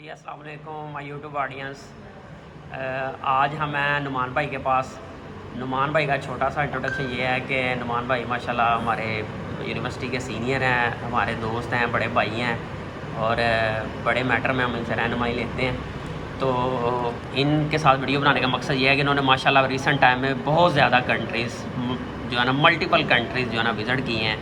जी अस्सलाम वालेकुम my YouTube audience. आज हम हैं नुमान भाई के पास। नुमान भाई का छोटा सा इंट्रोडक्शन ये है कि नुमान भाई माशाल्लाह हमारे यूनिवर्सिटी के सीनियर हैं, हमारे दोस्त हैं, बड़े भाई हैं और बड़े मैटर में हम इनसे रहनुमाई लेते हैं। तो इनके साथ वीडियो बनाने का मकसद ये है कि इन्होंने माशाल्लाह रिसेंट टाइम में बहुत ज़्यादा कंट्रीज़ जो है ना मल्टीपल कंट्रीज़ जो है ना विज़िट की हैं।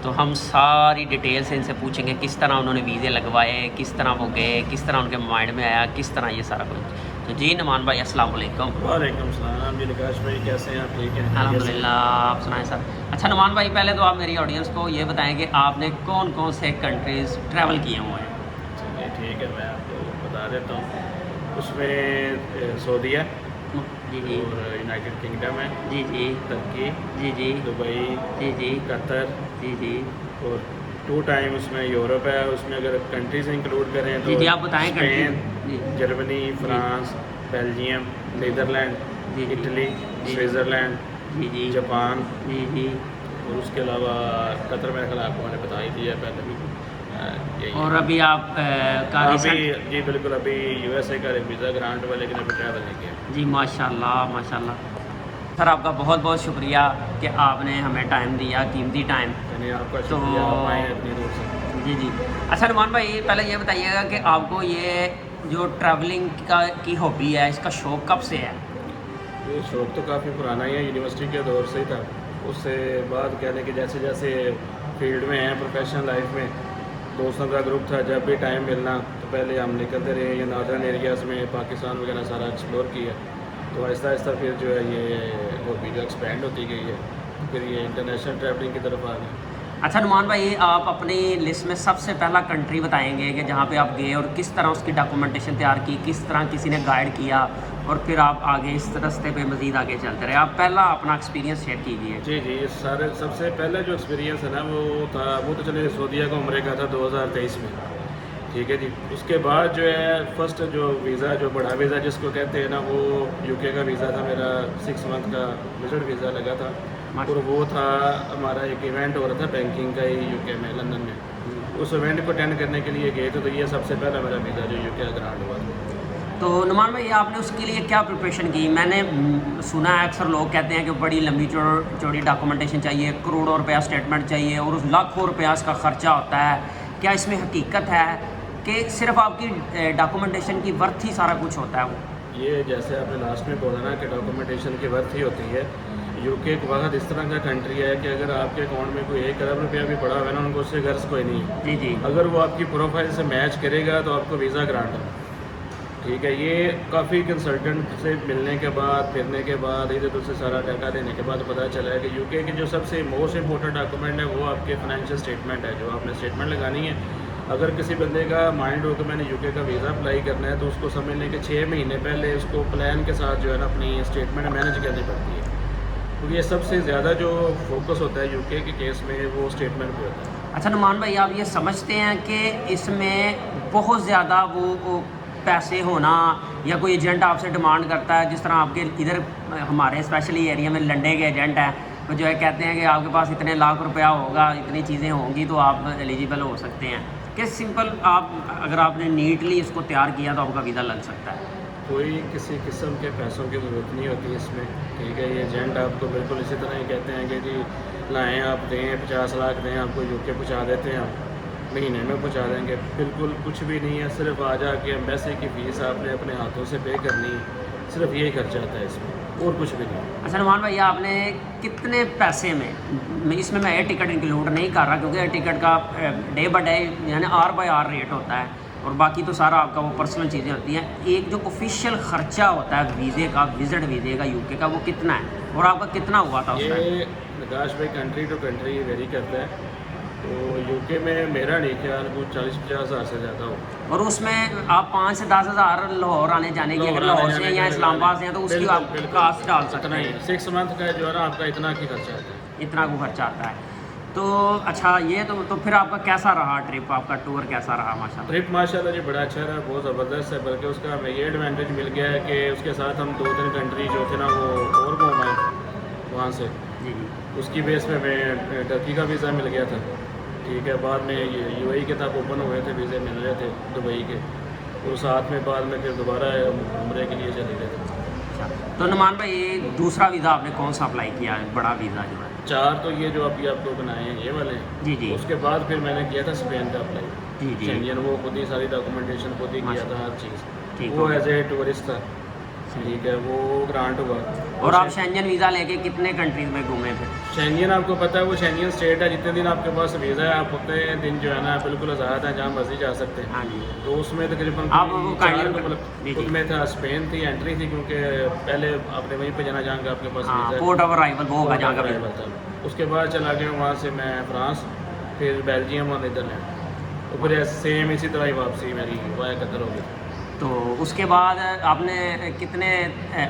तो हम सारी डिटेल से इनसे पूछेंगे किस तरह उन्होंने वीज़े लगवाए, किस तरह वो गए, किस तरह उनके माइंड में आया, किस तरह ये सारा कुछ। तो जी नुमान भाई अस्सलाम वालेकुम। वालेकुम सलाम जी निकाश भाई, कैसे हैं आप? ठीक हैं अल्हम्दुलिल्लाह, आप सुनाएं सर। अच्छा नुमान भाई, पहले तो आप मेरी ऑडियंस को ये बताएं कि आपने कौन कौन से कंट्रीज़ ट्रैवल किए हुए हैं। चलिए ठीक है, मैं आपको बता देता हूँ। उसमें सऊदीया जी जी और यूनाइटेड किंगडम है, जी जी तुर्की, जी जी दुबई, जी जी कतर जी जी और 2 टाइम उसमें यूरोप है। उसमें अगर कंट्रीज इंक्लूड करें तो जी जी आप बताएं स्पेन, जी जर्मनी, फ्रांस, बेल्जियम, नीदरलैंड, जी जी इटली, जी स्विट्ज़रलैंड, जी जी जापान जी जी और उसके अलावा कतर में ख्याल आपको मैंने बता ही दिया पहले। यही और है। अभी आप का अभी रिसेंट जी बिल्कुल, अभी यूएसए का वीज़ा ग्रांट हुआ लेकिन अभी ट्रैवल नहीं किया। जी माशाल्लाह माशाल्लाह। सर आपका बहुत बहुत शुक्रिया कि आपने हमें टाइम दिया, कीमती टाइम। यानी आपका तो शुक्रिया, आप आए इतनी दूर से। जी जी। अच्छा नुमान भाई, पहले ये बताइएगा कि आपको ये जो ट्रैवलिंग की हॉबी है, इसका शौक़ कब से है। ये शौक तो काफ़ी पुराना ही है, यूनिवर्सिटी के दौर से ही था। उससे बाद कहने कि जैसे जैसे फील्ड में हैं, प्रोफेशनल लाइफ में दोस्तों का ग्रुप था, जब भी टाइम मिलना तो पहले हम निकलते रहे। ये नॉर्दर्न एरियाज़ में पाकिस्तान वगैरह सारा एक्सप्लोर किया। तो आहिस्ता आहिस्ता फिर जो है ये हॉबी जो एक्सपेंड होती गई है, फिर ये इंटरनेशनल ट्रैवलिंग की तरफ आ गई। अच्छा नुमान भाई, आप अपनी लिस्ट में सबसे पहला कंट्री बताएंगे कि जहाँ पे आप गए और किस तरह उसकी डॉक्यूमेंटेशन तैयार की, किस तरह किसी ने गाइड किया और फिर आप आगे इस रास्ते पे मज़ीद आगे चलते रहे। आप पहला अपना एक्सपीरियंस शेयर कीजिए। जी जी, ये सारे सबसे पहला जो एक्सपीरियंस है ना वो तो चलिए सऊदीया का उम्रे का था 2023 में। ठीक है जी। उसके बाद जो है फर्स्ट जो वीज़ा, जो बड़ा वीज़ा जिसको कहते हैं ना, वो यूके का वीज़ा था मेरा। 6 मंथ का विजिट वीज़ा लगा था और वो था हमारा एक इवेंट हो रहा था बैंकिंग का ही यूके में, लंदन में। उस इवेंट को अटेंड करने के लिए गए थे, तो ये सबसे पहला मेरा वीज़ा जो यूके का ग्रांट हुआ था। तो नुमान भाई, आपने उसके लिए क्या प्रिपरेशन की। मैंने सुना है अक्सर लोग कहते हैं कि बड़ी लंबी चौड़ी डॉक्यूमेंटेशन चाहिए, करोड़ों रुपया स्टेटमेंट चाहिए और उस लाखों रुपया इसका ख़र्चा होता है। क्या इसमें हकीकत है कि सिर्फ आपकी डॉक्यूमेंटेशन की वर्थ ही सारा कुछ होता है। वो ये जैसे आपने लास्ट में बोला ना कि डॉक्यूमेंटेशन की वर्थ ही होती है। यूके एक वक्त इस तरह का कंट्री है कि अगर आपके अकाउंट में कोई 1 अरब रुपया भी पड़ा हुआ है ना, उनको उससे गर्ज कोई नहीं है। जी जी। अगर वो आपकी प्रोफाइल से मैच करेगा तो आपको वीज़ा ग्रांट है। ठीक है, ये काफ़ी कंसल्टेंट से मिलने के बाद, फिरने के बाद, इधर उधर से सारा डाटा देने के बाद पता चला है कि यूके की जो सबसे मोस्ट इंपॉर्टेंट डॉक्यूमेंट है वो आपके फाइनेंशियल स्टेटमेंट है, जो आपने स्टेटमेंट लगानी है। अगर किसी बंदे का माइंड हो कि मैंने यूके का वीज़ा अप्लाई करना है, तो उसको समझ लें कि 6 महीने पहले उसको प्लान के साथ जो है ना अपनी स्टेटमेंट मैनेज करनी पड़ती है। क्योंकि ये सबसे ज़्यादा जो फोकस होता है यूके के केस में वो स्टेटमेंट पे होता है। अच्छा नुमान भाई, आप ये समझते हैं कि इसमें बहुत ज़्यादा वो पैसे होना या कोई एजेंट आपसे डिमांड करता है, जिस तरह आपके इधर हमारे स्पेशली एरिया में लंडे के एजेंट हैं, वो जो है कहते हैं कि आपके पास इतने लाख रुपया होगा, इतनी चीज़ें होंगी तो आप एलिजिबल हो सकते हैं। कि सिंपल आप अगर आपने नीटली इसको तैयार किया तो आपका वीज़ा लग सकता है। कोई किसी किस्म के पैसों की ज़रूरत नहीं होती इसमें। ठीक है, ये एजेंट आपको बिल्कुल इसी तरह ही कहते हैं कि जी लाएँ आप, दें 50 लाख दें, आपको यूके पहुँचा देते हैं, आप महीने में पहुँचा देंगे। बिल्कुल कुछ भी नहीं है, सिर्फ आ जा के एम्बेसी की फ़ीस आपने अपने हाथों से पे करनी है। सिर्फ यही खर्चा आता है इसमें, और कुछ भी नहीं। अच्छा नुमान भाई, आपने कितने पैसे में, इसमें मैं एयर टिकट इंक्लूड नहीं कर रहा क्योंकि एयर टिकट का डे बाय डे यानी आर बाय आर रेट होता है और बाकी तो सारा आपका वो पर्सनल चीज़ें होती हैं। एक जो ऑफिशियल ख़र्चा होता है वीज़े का, विजिट वीज़े का यूके का, वो कितना है और आपका कितना हुआ था उस टाइम। ये नकाश भाई कंट्री टू कंट्री वेरी करता है। तो यूके में मेरा नहीं ख्याल कुछ 40-50 हज़ार से ज़्यादा हो। और उसमें आप 5 से 10 हज़ार लाहौर आने जाने की, अगर लाहौर से या इस्लामाबाद से हैं तो उसकी आप कास्ट डाल सकते इतना ही हैं। 6 मंथ का जो है ना आपका इतना की खर्चा आता है। इतना को खर्चा आता है। तो अच्छा, ये तो फिर आपका कैसा रहा ट्रिप, आपका टूर कैसा रहा माशाल्लाह। ट्रिप माशाल्लाह जी बड़ा अच्छा रहा, बहुत ज़बरदस्त है। बल्कि उसका हमें ये एडवांटेज मिल गया है कि उसके साथ हम 2-3 कंट्री जो थे ना वो और घूम आए वहाँ से। जी जी उसकी बेस पे हमें टर्की का वीज़ा मिल गया था। ठीक है, बाद में ये यूएई के तक ओपन हुए थे, वीज़े मिल रहे थे दुबई के। तो साथ में बाद में फिर दोबारा उम्रे के लिए चले गए थे। अच्छा, तो नुमान भाई ये दूसरा वीज़ा आपने कौन सा अप्लाई किया है, बड़ा वीज़ा जो है? 4 तो ये जो अभी आपको बनाए हैं ये वाले हैं। जी जी उसके बाद फिर मैंने किया था स्पेन का अप्लाई, जी जी शेंगेन, वो खुद ही सारी डॉक्यूमेंटेशन खुद ही किया माशा- था हर चीज़। ठीक वो हो एज ए टूरिस्ट था, ठीक है, वो ग्रांट हुआ। और आप शेंजन वीज़ा लेके कितने कंट्रीज में घूमे फिर? शेंगेन आपको पता है वो शेंगेन स्टेट है, जितने दिन आपके पास वीज़ा है आप उतने दिन जो है ना बिल्कुल आज़ाद हैं, जहाँ मर्जी जा सकते हैं। हाँ जी। तो उसमें तकरीबन आप वो कोई काइंड 4 जी, मतलब जी। खुद में था, स्पेन थी, एंट्री थी, क्योंकि पहले आपने वहीं पे जाना जहाँ आपके पास हाँ, वीज़ा पोर्ट ऑफ अराइवल वो होगा जहाँ का arrival था। उसके बाद चला गया वहाँ से मैं फ्रांस, फिर बेल्जियम और नीदरलैंड, तो फिर सेम इसी तरह ही वापसी मेरी वाया कतर हो गई। तो उसके बाद आपने कितने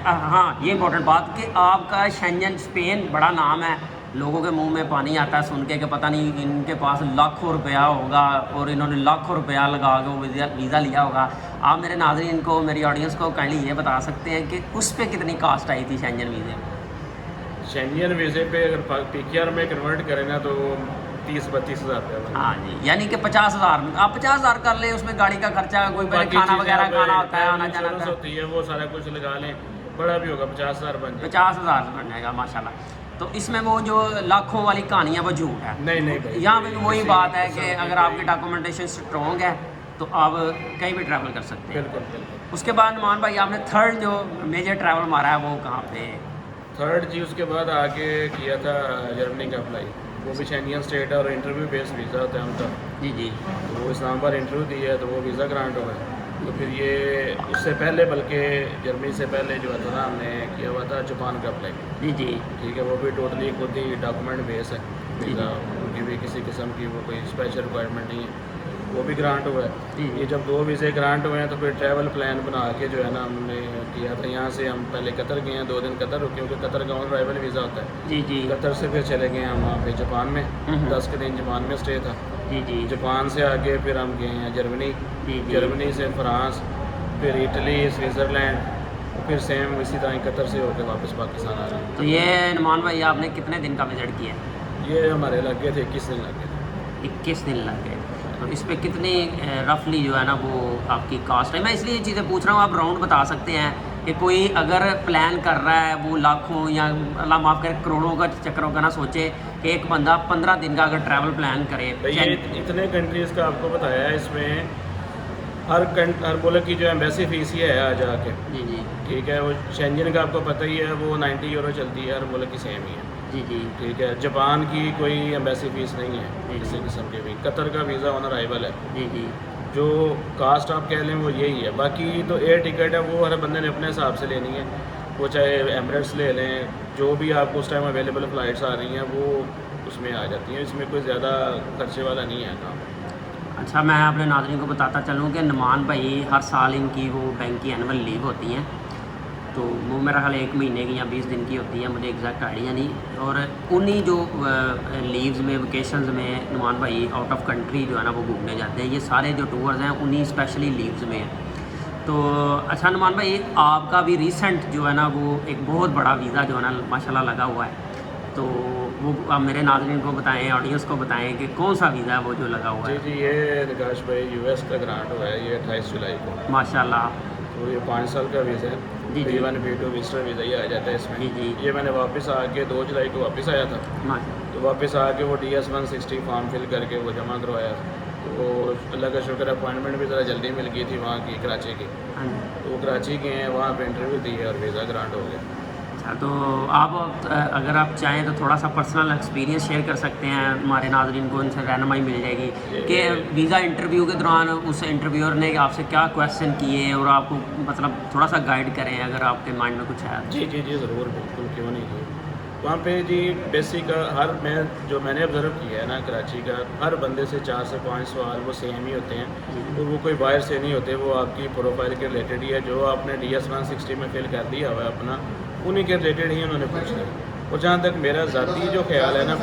हाँ, ये इम्पोर्टेंट बात कि आपका शेंजन स्पेन बड़ा नाम है, लोगों के मुंह में पानी आता है सुन के कि पता नहीं इनके पास लाखों रुपया होगा और इन्होंने लाखों रुपया लगा के वो वीज़ा लिया होगा। आप मेरे नाज़रीन को, मेरी ऑडियंस को काइंडली ये बता सकते हैं कि उस पर कितनी कास्ट आई थी शेंजन वीज़े में? शेंगेन वीज़े पे अगर पीकेआर में कन्वर्ट करें ना तो 30-32 हज़ार रुपया। हाँ जी, यानी कि 50,000 में आप 50,000 कर लें, उसमें गाड़ी का खर्चा, कोई पहले बाकी खाना चीज़ें वगैरह आप खाना होता है, आना जाना इंश्योरेंस होता है। होती है, वो सारा कुछ लगा लें, बड़ा भी होगा 50,000 बन जाए। 50,000 बन जाएगा माशाल्लाह। तो इसमें वो जो लाखों वाली कहानी है वो झूठ है। नहीं नहीं भाई, यहाँ पे भी वही किसी बात है कि किस्म की अगर आपकी कोई- डॉक्यूमेंटेशन स्ट्रॉन्ग है तो आप कहीं भी ट्रैवल कर सकते हैं। बिल्कुल बिल्कुल। उसके बाद नुमान भाई आपने थर्ड जो मेजर ट्रैवल मारा है वो कहाँ पे? थर्ड जी उसके बाद आगे किया था जर्मनी का अप्लाई, वो भी शेंगेन स्टेट है और इंटरव्यू बेस्ड वीज़ा होता है उनका। जी जी तो वो इस्लामाबाद इंटरव्यू दिया है तो वो वीज़ा ग्रांट हुआ है। तो फिर ये उससे पहले, बल्कि जर्मनी से पहले जो था ना, हमने किया हुआ था जापान का अप्लाई, जी जी ठीक है, वो भी टोटली खुद ही डॉक्यूमेंट बेस है वीज़ा, उनकी भी किसी किस्म की वो कोई स्पेशल रिक्वायरमेंट नहीं है, वो भी ग्रांट हुआ जी। है। ये जब 2 वीज़े ग्रांट हुए हैं तो फिर ट्रैवल प्लान बना के जो है ना हमने किया था। यहाँ से हम पहले कतर गए हैं, 2 दिन कतर रुके, क्योंकि कतर का ऑन अराइवल वीज़ा होता है। जी जी कतर से फिर चले गए हम वहाँ पे जापान में, हम्म। 10 के दिन जापान में स्टे था। जी जी जापान से आगे फिर हम गए हैं जर्मनी, जी जी जर्मनी से फ्रांस, फिर इटली, स्विट्ज़रलैंड, फिर सेम इसी तरह कतर से होकर वापस पाकिस्तान आ रहे हैं। तो ये नुमान भाई आपने कितने दिन का विजिट किया? ये हमारे लग गए थे 21 दिन लग गए थे। 21 दिन लग गए। तो इस पे कितनी रफली जो है ना वो आपकी कास्ट है? मैं इसलिए ये चीज़ें पूछ रहा हूँ, आप राउंड बता सकते हैं कि कोई अगर प्लान कर रहा है वो लाखों या अल्लाह माफ़ करे करोड़ों का चक्करों का ना सोचे कि एक बंदा 15 दिन का अगर ट्रैवल प्लान करे। भाई ये इतने कंट्रीज़ का आपको बताया है, इसमें हर मुल्क की जो एम्बेसी फ़ीस ही है आ जाके, जी जी ठीक है। वो शेंगेन का आपको पता ही है, वो 90 यूरो चलती है, हर मुल्क की सेम ही है, जी जी ठीक है। जापान की कोई एम्बेसी फ़ीस नहीं है जी। किसी किस्म की भी। कतर का वीज़ा ऑन अराइवल है, जी जी जो कास्ट आप कह लें वो यही है। बाकी तो एयर टिकट है वो हर बंदे ने अपने हिसाब से लेनी है, वो चाहे एमरेट्स ले लें, जो भी आपको उस टाइम अवेलेबल फ़्लाइट्स आ रही हैं वो उसमें आ जाती हैं, इसमें कोई ज़्यादा खर्चे वाला नहीं है काम। अच्छा, मैं अपने नाज़रीन को बताता चलूँ कि नुमान भाई हर साल इनकी वो बैंक की एनुअल लीव होती हैं, तो वो मेरा ख्याल 1 महीने की या 20 दिन की होती है, मुझे एग्जैक्ट आइडिया नहीं। और उन्हीं जो लीव्स में, वेकेशंस में नुमान भाई आउट ऑफ कंट्री जो है ना वो घूमने जाते हैं। ये सारे जो टूर्स हैं उन्हीं स्पेशली लीव्स में हैं। तो अच्छा नुमान भाई, आपका भी रिसेंट जो है ना वो एक बहुत बड़ा वीज़ा जो है ना माशाल्लाह लगा हुआ है, तो वो आप मेरे नाज़रीन को बताएं, ऑडियंस को बताएं कि कौन सा वीज़ा है वो जो लगा हुआ जी है। जी, ये निकाश भाई यूएस का ग्रांट हुआ है, ये 28 जुलाई को। माशाल्लाह। तो ये 5 साल का वीज़ा है, जी, जी। B1 B2 विजिटर वीज़ा ही आ जाता है इसमें। जी, जी। ये मैंने वापस आके 2 जुलाई को वापस आया था, माशा तो वापस आके वो DS 160 फॉर्म फिल करके वो जमा करवाया। तो अल्लाह का शुक्र, अपॉइंटमेंट भी ज़रा जल्दी मिल गई थी वहाँ की, कराची की। हाँ जी। तो वो कराची गए हैं, वहाँ पे इंटरव्यू दी है और वीज़ा ग्रांट हो गया। अच्छा, तो आप अगर आप चाहें तो थोड़ा सा पर्सनल एक्सपीरियंस शेयर कर सकते हैं, हमारे नाज़रीन को उनसे रहनुमाई मिल जाएगी कि वीज़ा इंटरव्यू के दौरान उस इंटरव्यूअर ने आपसे क्या क्वेश्चन किए और आपको मतलब थोड़ा सा गाइड करें अगर आपके माइंड में कुछ है। जी जी जी, ज़रूर, बिल्कुल, क्यों नहीं जी। वहाँ पे जी बेसिक मैंने ऑब्ज़र्व किया है ना कराची का, हर बंदे से 4 से 5 सवाल वो सेम ही होते हैं और वो कोई बाहर से नहीं होते, वो आपकी प्रोफाइल के रिलेटेड ही है। जो आपने DS 160 में फिल कर दिया हुआ है अपना, उन्हीं के रिलेटेड ही उन्होंने पूछना है। और जहाँ तक मेरा ज़ाती जो ख्याल है ना,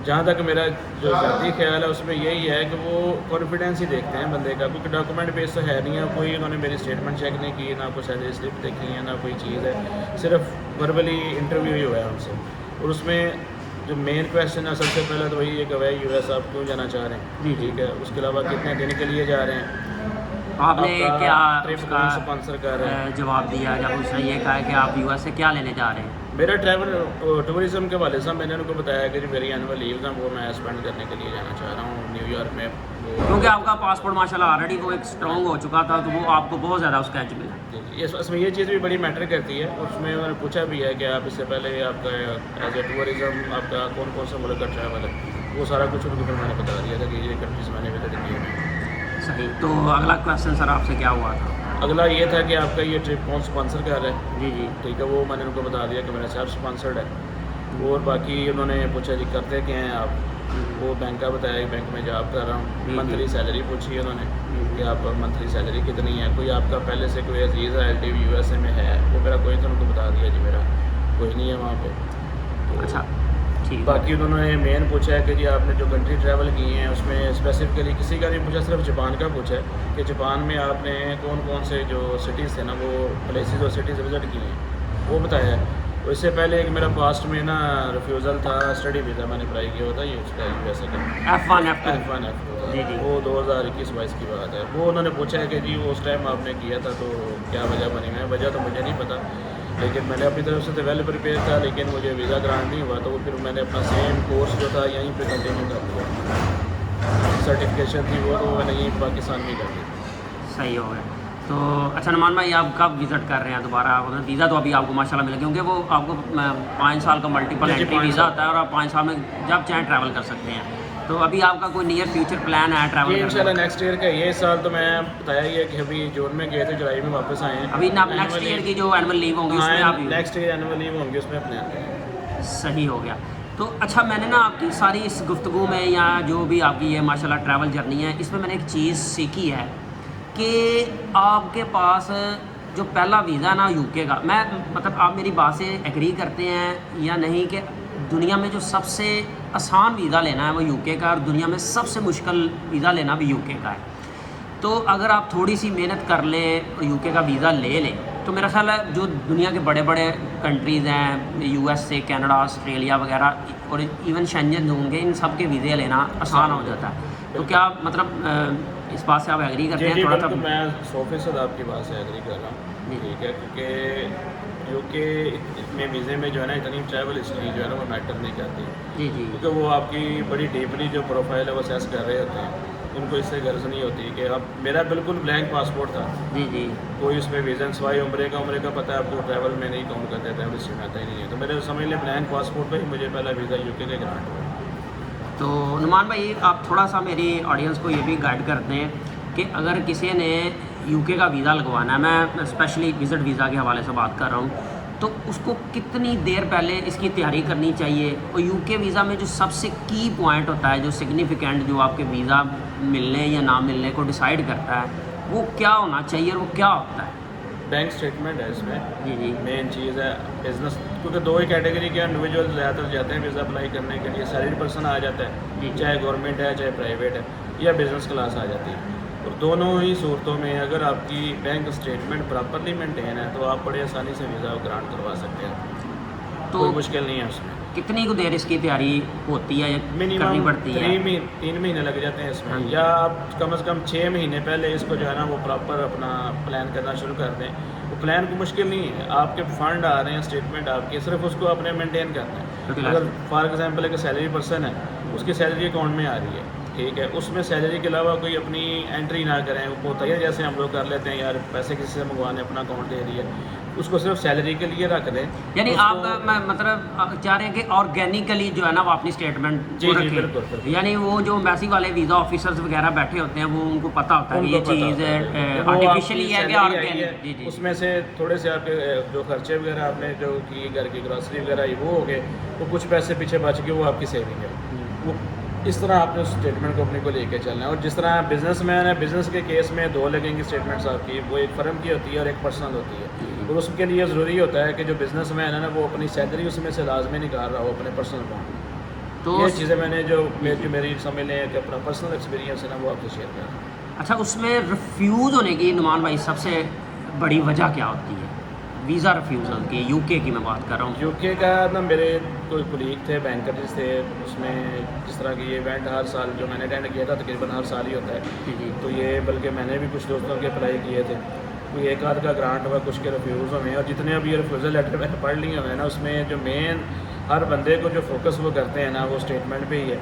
जहाँ तक मेरा जो ज़ाती ख्याल है उसमें यही है कि वो कॉन्फिडेंस ही देखते हैं बंदे का, क्योंकि डॉक्यूमेंट बेस तो है नहीं है कोई। उन्होंने मेरी स्टेटमेंट चेक नहीं की, ना कोई सैलरी स्लिप देखी है, ना कोई चीज़ है, सिर्फ वर्बली इंटरव्यू ही हुआ है उनसे। और उसमें जो मेन क्वेश्चन है सबसे पहले तो वही है कि भाई यूएस आप क्यों जाना चाह रहे हैं, जी। ठीक है। उसके अलावा कितने दिन के लिए जा रहे हैं, आपने आपका क्या ट्रिप उसका कौन स्पॉन्सर कर रहे हैं। जवाब दिया जब उसने ये कहा कि आप यूएस से क्या लेने जा रहे हैं? मेरा ट्रैवल टूरिज्म के वाले साहब मैंने उनको बताया कि जो मेरी एनुअल लीव है वो मैं स्पेंड करने के लिए जाना चाह रहा हूँ न्यूयॉर्क में। क्योंकि आपका पासपोर्ट माशाल्लाह ऑलरेडी वो एक स्ट्रॉन्ग हो चुका था, तो वो आपको बहुत ज़्यादा उसका एज मिला। इसमें ये चीज़ भी बड़ी मैटर करती है। उसमें मैंने पूछा भी है कि आप इससे पहले आपका एज ए टूरिज़्म आपका कौन कौन सा मुल्क का ट्रैवल है, वो सारा कुछ उनको फिर मैंने बता दिया था कि ये कंट्रीज मैंने विजिट की है। सही। तो अगला क्वेश्चन सर आपसे क्या हुआ था? अगला ये था कि आपका ये ट्रिप कौन स्पॉन्सर कर रहा है, जी जी। ठीक है। वो मैंने उनको बता दिया कि मेरा सेल्फ स्पॉन्सर्ड है। और बाकी उन्होंने पूछा जी करते क्या हैं आप, वो बैंक का बताया कि बैंक में जॉब कर रहा हूँ। मंथली सैलरी पूछी उन्होंने कि आप मंथली सैलरी कितनी है, कोई आपका पहले से कोई अजीज़ रिलेटिव यूएसए में है, वो मेरा कोई तो उनको बता दिया जी मेरा कोई नहीं है वहाँ पे। तो अच्छा ठीक। बाकी उन्होंने मेन पूछा है कि जी आपने जो कंट्री ट्रैवल की हैं उसमें स्पेसिफिकली किसी का नहीं पूछा, सिर्फ जापान का पूछा है कि जापान में आपने कौन कौन से जो सिटीज़ थे ना वो प्लेसेस और सिटीज़ विज़िट की हैं वो बताया है। उससे पहले एक मेरा पास्ट में ना रिफ्यूज़ल था, स्टडी वीज़ा मैंने अप्लाई किया होता ये उसका यूएसए का F1 F1 जी जी। वो 2021-22 की बात है। वो उन्होंने पूछा है कि जी वो उस टाइम आपने किया था तो क्या वजह बनी है। वजह तो मुझे नहीं पता, लेकिन मैंने अपनी तरफ से तो वेल प्रिपेयर था, लेकिन मुझे वीज़ा ग्रांट नहीं हुआ। तो वो फिर मैंने अपना सेम कोर्स जो था यहीं पे कंटिन्यू कर दिया। सर्टिफिकेशन थी वो तो मैंने यहीं पाकिस्तान में कर दी। सही हो गया। तो अच्छा नुमान भाई, आप कब विज़िट कर रहे हैं दोबारा? वीज़ा तो अभी आपको माशाल्लाह मिला, क्योंकि वो आपको 5 साल का मल्टीपल जी, एंट्री 5 वीज़ा साल। होता है और आप 5 साल में जब चाहें ट्रैवल कर सकते हैं। तो अभी आपका कोई नियर फ्यूचर प्लान है ट्रैवल ये करने इंशाल्लाह का? नेक्स्ट ईयर का। ये साल तो मैं बताया ही है कि अभी जून में गए थे, जुलाई में वापस आए हैं। अभी नेक्स्ट ईयर की जो एनुअल लीव होंगी उसमें आप नेक्स्ट ईयर एनुअल लीव होंगी उसमें अपने। सही हो गया। तो अच्छा, मैंने ना आपकी सारी इस गुफ्तगू में या जो भी आपकी ये माशाल्लाह ट्रैवल जर्नी है, इसमें मैंने एक चीज़ सीखी है कि आपके पास जो पहला वीज़ा ना यूके का, मैं मतलब आप मेरी बात से एग्री करते हैं या नहीं कि दुनिया में जो सबसे आसान वीज़ा लेना है वो यूके का, और दुनिया में सबसे मुश्किल वीज़ा लेना भी यूके का है। तो अगर आप थोड़ी सी मेहनत कर लें और यूके का वीज़ा ले लें तो मेरा ख्याल है जो दुनिया के बड़े बड़े कंट्रीज़ हैं, यूएस से कनाडा, ऑस्ट्रेलिया वगैरह और इवन शेंजन होंगे, इन सब के वीज़े लेना आसान हो जाता है। तो क्या मतलब इस बात से आप एग्री करते हैं? थोड़ा सा मैं 100% आपकी बात से एग्री कर रहा हूँ, ठीक है। क्योंकि यूके में वीज़े में जो है ना इतनी ट्रैवल हिस्ट्री जो है ना वो मैटर नहीं करती, जी जी क्योंकि वो आपकी बड़ी डीपली जो प्रोफाइल है वो असेस कर रहे होते हैं। उनको इससे गर्ज नहीं होती कि अब मेरा बिल्कुल ब्लैंक पासपोर्ट था, जी जी। कोई उसमें वीज़न सवाई उम्रे का पता है आपको, ट्रैवल में नहीं काउंट करते, ट्रैवल हिस्ट्री में आता ही नहीं है। तो मेरे समझ लें ब्लैंक पासपोर्ट पर ही मुझे पहला वीज़ा यूके का ग्रांट हुआ। तो नुमान भाई, आप थोड़ा सा मेरी ऑडियंस को ये भी गाइड करते हैं कि अगर किसी ने यूके का वीज़ा लगवाना है, मैं स्पेशली विज़िट वीज़ा के हवाले से बात कर रहा हूँ, तो उसको कितनी देर पहले इसकी तैयारी करनी चाहिए? और यूके वीज़ा में जो सबसे की पॉइंट होता है, जो सिग्निफिकेंट, जो आपके वीज़ा मिलने या ना मिलने को डिसाइड करता है, वो क्या होना चाहिए और वो क्या होता है? बैंक स्टेटमेंट है इसमें जी जी मेन चीज़ है। बिजनेस, क्योंकि दो ही कैटेगरी के इंडिविजुअल ज़्यादातर जाते हैं वीज़ा अप्लाई करने के लिए। सैलरी पर्सन आ जाता जी। है, चाहे गवर्नमेंट है चाहे प्राइवेट है, या बिजनेस क्लास आ जाती है। और दोनों ही सूरतों में अगर आपकी बैंक स्टेटमेंट प्रॉपरली मेंटेन है तो आप बड़े आसानी से वीज़ा ग्रांट करवा सकते हैं। तो कोई मुश्किल नहीं है उसमें। कितनी को देर इसकी तैयारी होती है या करनी मिनिमम पड़ती है? 3 महीने लग जाते हैं हाँ इसमें, जी। या आप कम से कम 6 महीने पहले इसको जो है ना वो प्रॉपर अपना प्लान करना शुरू कर दें। वो प्लान को मुश्किल नहीं है, आपके फंड आ रहे हैं, स्टेटमेंट आपकी, सिर्फ उसको आपने मेंटेन करना है। अगर फॉर एग्जांपल एक सैलरी पर्सन है, उसकी सैलरी अकाउंट में आ रही है, ठीक है, उसमें सैलरी के अलावा कोई अपनी एंट्री ना करें। वो होता है जैसे हम लोग कर लेते हैं, यार पैसे किसी से मंगवाने, अपना अकाउंट दे दिया, उसको सिर्फ सैलरी के लिए रख दें। यानी उसको- आप मतलब चाह रहे हैं कि ऑर्गेनिकली जो है ना वो अपनी स्टेटमेंट जी, को जी, रखें। बिल्कुल, बिल्कुल। यानी वो जो एम्बेसी वाले वीज़ा ऑफिसर्स वगैरह बैठे होते हैं, वो उनको पता होता है कि ये उनको पता चीज़ होता है। वो आर्टिफिशियली आपकी है कि सैलरी आई ऑर्गेनिक। है, जी जी। उसमें से थोड़े से आपके जो खर्चे वगैरह आपने जो की, घर की ग्रॉसरी वगैरह वो हो गए, वो कुछ पैसे पीछे बच गए, वो आपकी सेविंग है। वो इस तरह आपने उस स्टेटमेंट को अपने को लेके चलना है। और जिस तरह बिजनेसमैन है, बिजनेस के केस में 2 लगेंगी स्टेटमेंट्स आपकी, वो एक फर्म की होती है और एक पर्सनल होती है। और उसके लिए ज़रूरी होता है कि जो बिजनेसमैन है ना वो अपनी सैलरी उसमें से लाजमी निकाल रहा हो अपने पर्सनल अकाउंट में। तो ये चीज़ें मैंने जो मेरी समझ लें कि अपना पर्सनल एक्सपीरियंस है ना वो आपसे शेयर कर रहा हूँ। अच्छा, उसमें रिफ्यूज़ होने की नुमान भाई सबसे बड़ी वजह क्या होती है? वीज़ा रिफ्यूज़ल की, यूके की मैं बात कर रहा हूँ। यूके का ना मेरे कोई कुलीग थे बैंकर थे, उसमें जिस तरह की ये इवेंट हर साल जो मैंने अटेंड किया था तकरीबन हर साल ही होता है, जी तो ये बल्कि मैंने भी कुछ दोस्तों के अप्लाई किए थे, कोई एक आध का ग्रांट हुआ, कुछ के रिफ्यूज़ हुए, और जितने अभी ये रिफ्यूज़ल लेटर मैंने पढ़ लिए हुए हैं ना, उसमें जो मेन हर बंदे को जो फोकस वो करते हैं ना, वो स्टेटमेंट पे ही है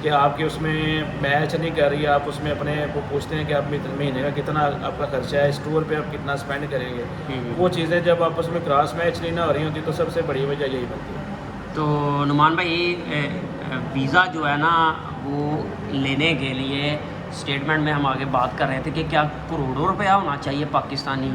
कि आपके उसमें मैच नहीं कर रही, आप उसमें अपने वो पूछते हैं कि आप महीने का कितना आपका खर्चा है, स्टोर पे आप कितना स्पेंड करेंगे। वो चीज़ें जब आपस में क्रॉस मैच नहीं ना हो रही होती तो सबसे बड़ी वजह यही बनती है। तो नुमान भाई, वीज़ा जो है ना वो लेने के लिए स्टेटमेंट में हम आगे बात कर रहे थे कि क्या करोड़ों रुपया होना चाहिए पाकिस्तानी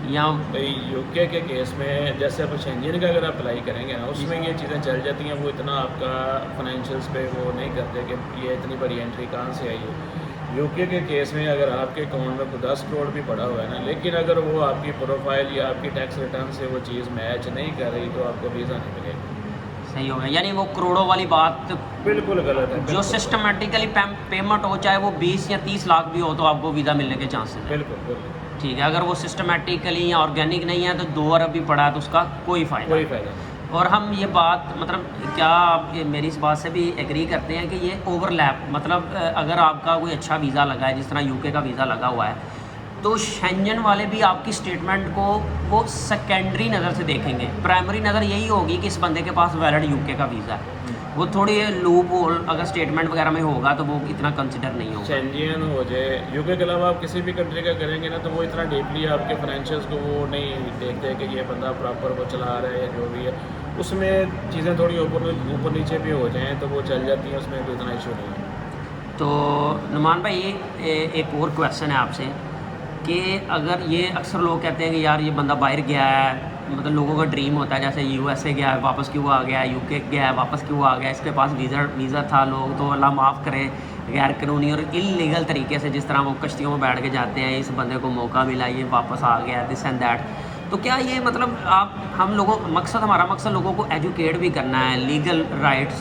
या भाई यूके के केस में जैसे आप शेंजन का अगर अप्लाई करेंगे ना, उसमें ये चीज़ें चल जाती हैं, वो इतना आपका फाइनेंशियल्स पे वो नहीं करते कि ये इतनी बड़ी एंट्री कहाँ से आई है। यूके के केस में अगर आपके अकाउंट में कोई 10 करोड़ भी पड़ा हुआ है ना, लेकिन अगर वो आपकी प्रोफाइल या आपकी टैक्स रिटर्न से वो चीज़ मैच नहीं कर रही तो आपको वीज़ा नहीं मिलेगा। सही हो गया, यानी वो करोड़ों वाली बात बिल्कुल गलत है। जो सिस्टमेटिकली पेमेंट हो, चाहे वो 20 या 30 लाख भी हो, तो आपको वीज़ा मिलने के चांसेस हैं। बिल्कुल बिल्कुल ठीक है, अगर वो सिस्टमेटिकली या ऑर्गेनिक नहीं है तो 2 अरब भी पड़ा है तो उसका कोई फ़ायदा कोई नहीं। फ़ायदा नहीं। और हम ये बात मतलब क्या आप मेरी इस बात से भी एग्री करते हैं कि ये ओवरलैप, मतलब अगर आपका कोई अच्छा वीज़ा लगा है, जिस तरह यूके का वीज़ा लगा हुआ है, तो शेंजन वाले भी आपकी स्टेटमेंट को वो सेकेंडरी नज़र से देखेंगे। प्राइमरी नज़र यही होगी कि इस बंदे के पास वैलिड यूके का वीज़ा है। वो थोड़ी लूप होल अगर स्टेटमेंट वगैरह में होगा तो वो इतना कंसिडर नहीं होगा। शेंजन हो जाए, यूके के अलावा आप किसी भी कंट्री का करेंगे ना, तो वो इतना डीपली आपके फाइनेंशियल्स को वो नहीं देखते कि ये बंदा प्रॉपर वो चला रहा है या जो भी है। उसमें चीज़ें थोड़ी ऊपर नीचे भी हो जाएँ तो वो चल जाती हैं, उसमें कोई इतना इशू नहीं है। तो नुमान भाई, एक और क्वेश्चन है आपसे कि अगर ये अक्सर लोग कहते हैं कि यार ये बंदा बाहर गया है, मतलब लोगों का ड्रीम होता है, जैसे यूएसए गया है वापस क्यों आ गया, यूके गया है वापस क्यों आ गया, इसके पास वीज़ा था, लोग तो अल्लाह माफ़ करे गैर कानूनी और इलीगल तरीके से जिस तरह वो कश्तियों में बैठ के जाते हैं, इस बंदे को मौका मिला, ये वापस आ गया, दिस एंड दैट। तो क्या ये मतलब हमारा मकसद लोगों को एजुकेट भी करना है, लीगल राइट्स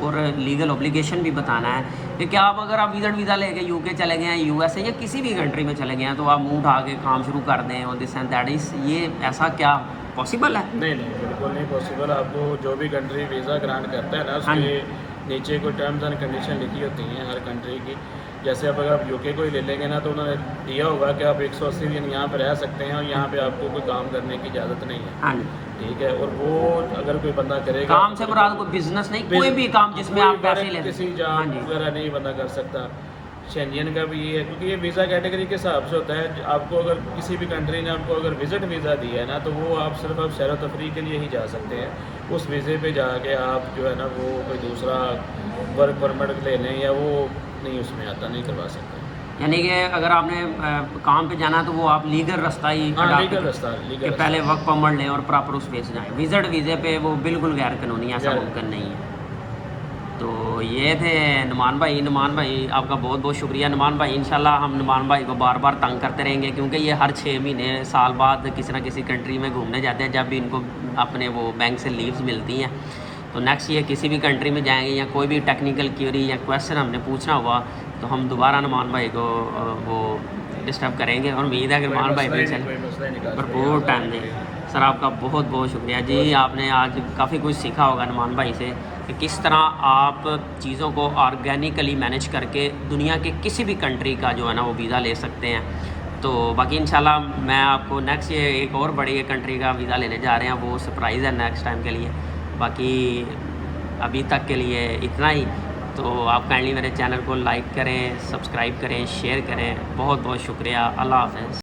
और लीगल ऑब्लिगेशन भी बताना है कि क्या अगर आप वीज़ा लेके यूके चले गए हैं, यूएसए या किसी भी कंट्री में चले गए हैं, तो आप मुंह उठा के काम शुरू कर दें और दिस एंड दैट इस, ये ऐसा क्या पॉसिबल है? नहीं बिल्कुल नहीं पॉसिबल। आपको जो भी कंट्री वीज़ा ग्रांट करता है ना, उसके नीचे कोई टर्म्स एंड कंडीशन लिखी होती हैं हर कंट्री की। जैसे अब अगर आप यूके को ही ले लेंगे ना, तो उन्होंने दिया होगा कि आप 180 दिन यहाँ पर रह सकते हैं और यहाँ पे आपको कोई काम करने की इजाज़त नहीं है। हाँ, ठीक है। और वो अगर कोई बंदा करेगा, काम से मुराद कोई बिजनेस नहीं, कोई भी काम जिसमें आप पैसे ले, किसी हाँ जॉब जी, वगैरह नहीं बंदा कर सकता। शेंजन का भी ये है, क्योंकि ये वीज़ा कैटेगरी के हिसाब से होता है। आपको अगर किसी भी कंट्री ने आपको अगर विज़िट वीज़ा दिया है ना, तो वो आप सिर्फ आप सैर तफरी के लिए ही जा सकते हैं। उस वीज़े पे जाके आप जो है ना वो कोई दूसरा वर्क परमिट ले लें या वो नहीं उसमें आता, नहीं करवा सकते। यानी कि अगर आपने काम पे जाना है तो वो आप लीगल रास्ता ही हाँ, adopt लीगल करें रास्ता, कि पहले वर्क परमिट लें और प्रॉपर उस पे से जाएँ। विजिट वीज़े पे वो बिल्कुल गैर कानूनी, ऐसा गैर- मुमकिन नहीं है। तो ये थे नुमान भाई, आपका बहुत बहुत शुक्रिया नुमान भाई। इंशाल्लाह हम नुमान भाई को बार बार तंग करते रहेंगे, क्योंकि ये हर 6 महीने साल बाद किसी न किसी कंट्री में घूमने जाते हैं, जब भी इनको अपने वो बैंक से लीव्स मिलती हैं। तो नेक्स्ट ये किसी भी कंट्री में जाएंगे या कोई भी टेक्निकल क्यूरी या क्वेश्चन हमने पूछना हुआ तो हम दोबारा नुमान भाई को वो डिस्टर्ब करेंगे, और उम्मीद है कि नुमान भाई भरपूर टाइम दें। सर आपका बहुत बहुत शुक्रिया जी, आपने आज काफ़ी कुछ सीखा होगा नुमान भाई से कि किस तरह आप चीज़ों को ऑर्गेनिकली मैनेज करके दुनिया के किसी भी कंट्री का जो है ना वो वीज़ा ले सकते हैं। तो बाकी इंशाल्लाह मैं आपको नेक्स्ट ये एक और बड़ी कंट्री का वीज़ा लेने जा रहे हैं, वो सरप्राइज़ है नेक्स्ट टाइम के लिए। बाकी अभी तक के लिए इतना ही। तो आप काइंडली मेरे चैनल को लाइक करें, सब्सक्राइब करें, शेयर करें। बहुत बहुत शुक्रिया। अल्लाह हाफ़िज़।